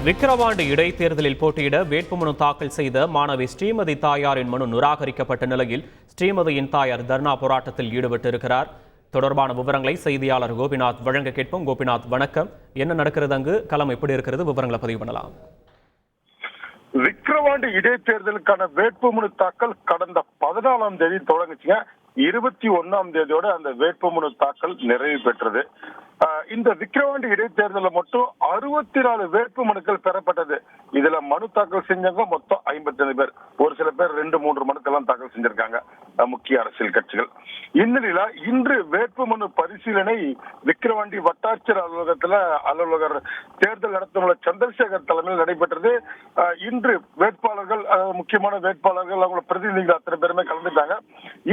விக்கிரவாண்டி இடைத்தேர்தலில் போட்டியிட வேட்புமனு தாக்கல் செய்த மாணவி ஸ்ரீமதி தாயாரின் மனு நிராகரிக்கப்பட்ட நிலையில் ஸ்ரீமதியின் தாயார் தர்ணா போராட்டத்தில் ஈடுபட்டிருக்கிறார். தொடர்பான விவரங்களை செய்தியாளர் கோபிநாத் வழங்க கேட்போம். கோபிநாத், வணக்கம். என்ன நடக்கிறது அங்கு? களம் எப்படி இருக்கிறது? விவரங்களை பதிவு பண்ணலாம். விக்கிரவாண்டி இடைத்தேர்தலுக்கான வேட்புமனு தாக்கல் கடந்த 14ஆம் தேதி தொடங்குச்சுங்க. 21ஆம் தேதியோட அந்த வேட்புமனு தாக்கல் நிறைவு பெற்றது. இந்த விக்கிரவாண்டி இடைத்தேர்தலில் மட்டும் 64 வேட்புமனுக்கள் பெறப்பட்டது. இதுல மனு தாக்கல் செஞ்சவங்க மொத்தம் 55 பேர். ஒரு சில பேர் 2-3 மனுக்கெல்லாம் தாக்கல் செஞ்சிருக்காங்க முக்கிய அரசியல் கட்சிகள். இந்நிலையில இன்று வேட்புமனு பரிசீலனை விக்கிரவாண்டி வட்டாட்சியர் அலுவலகர் தேர்தல் நடத்தும் சந்திரசேகர் தலைமையில் நடைபெற்றது. இன்று வேட்பாளர்கள், முக்கியமான வேட்பாளர்கள், அவங்க பிரதிநிதிகள் அத்தனை பேருமே கலந்துட்டாங்க.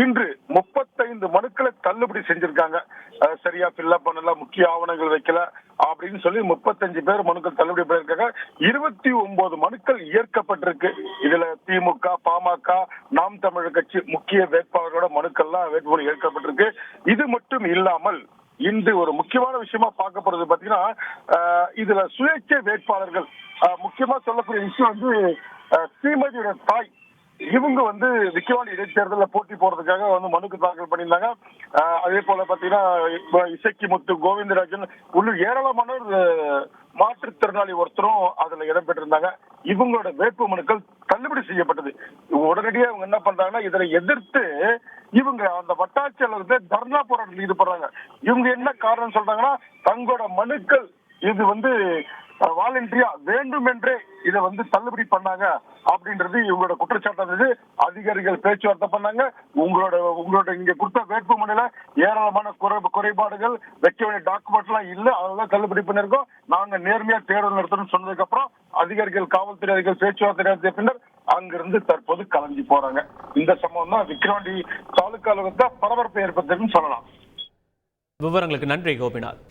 இன்று 35 மனுக்களை தள்ளுபடி செஞ்சிருக்காங்க. சரியா ஃபில்அப் பண்ணல, முக்கிய ஆவணங்கள் வைக்கல அப்படின்னு சொல்லி 35 பேர் மனுக்கள் தள்ளுபடி பண்ணிருக்காங்க. 29 மனுக்கள் ஏற்கப்பட்டிருக்கு. இதுல திமுக, பாமக, நாம் தமிழர் கட்சி முக்கிய வேட்பாளர்களோட மனுக்கள்லாம் வேட்புமனு ஏற்கப்பட்டிருக்கு. இது மட்டும் இல்லாமல் இன்று ஒரு முக்கியமான விஷயமா பார்க்கப்படுறது பாத்தீங்கன்னா, இதுல சுயேட்சை வேட்பாளர்கள், முக்கியமா சொல்லக்கூடிய விஷயம் வந்து ஸ்ரீமதியோட தாய், இவங்க வந்து விக்கிரவாண்டி இடைத்தேர்தலில் போட்டி போறதுக்காக வந்து மனுக்கு தாக்கல் பண்ணியிருந்தாங்க. அதே போல பாத்தீங்கன்னா இசக்கி முத்து, கோவிந்தராஜன் உள்ளூர் ஏராளமான மாற்றுத்திறனாளி ஒருத்தரும் அதுல இடம்பெற்றிருந்தாங்க. இவங்களோட வேட்பு மனுக்கள் தள்ளுபடி செய்யப்பட்டது. உடனடியாக அவங்க என்ன பண்றாங்கன்னா, இதனை எதிர்த்து இவங்க அந்த வட்டாட்சியாளர்கிட்ட தர்ணா போராட்டத்தில் ஈடுபடுறாங்க. இவங்க என்ன காரணம் சொல்றாங்கன்னா, தங்களோட மனுக்கள் இது வந்து வாலண்டரியா வேண்டுமென்றே இதை வந்து தள்ளுபடி பண்ணாங்க அப்படின்றது இவங்களோட குற்றச்சாட்டு இருந்தது. அதிகாரிகள் பேச்சுவார்த்தை பண்ணாங்க. உங்களோட இங்க கொடுத்த வேட்புமனுல ஏராளமான குறைபாடுகள், வைக்க வேண்டிய டாக்குமெண்ட் எல்லாம் இல்ல, அதெல்லாம் தள்ளுபடி பண்ணிருக்கோம், நாங்க நேர்மையா தேர்தல் நடத்தணும்னு சொன்னதுக்கு அப்புறம் அதிகாரிகள், காவல்துறை அதிகாரிகள் பேச்சுவார்த்தை நடத்திய பின்னர் அங்கிருந்து தற்போது கலஞ்சி போறாங்க. இந்த சம்பவம் தான் விக்கிரவாண்டி தாலுகா அலுவலகத்தில் பரபரப்பை ஏற்படுத்துன்னு சொல்லலாம். விவரங்களுக்கு நன்றி கோபிநாத்.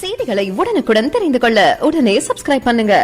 செய்திகளை உடனுக்குடன் தெரிந்து கொள்ள உடனே சப்ஸ்கிரைப் பண்ணுங்க.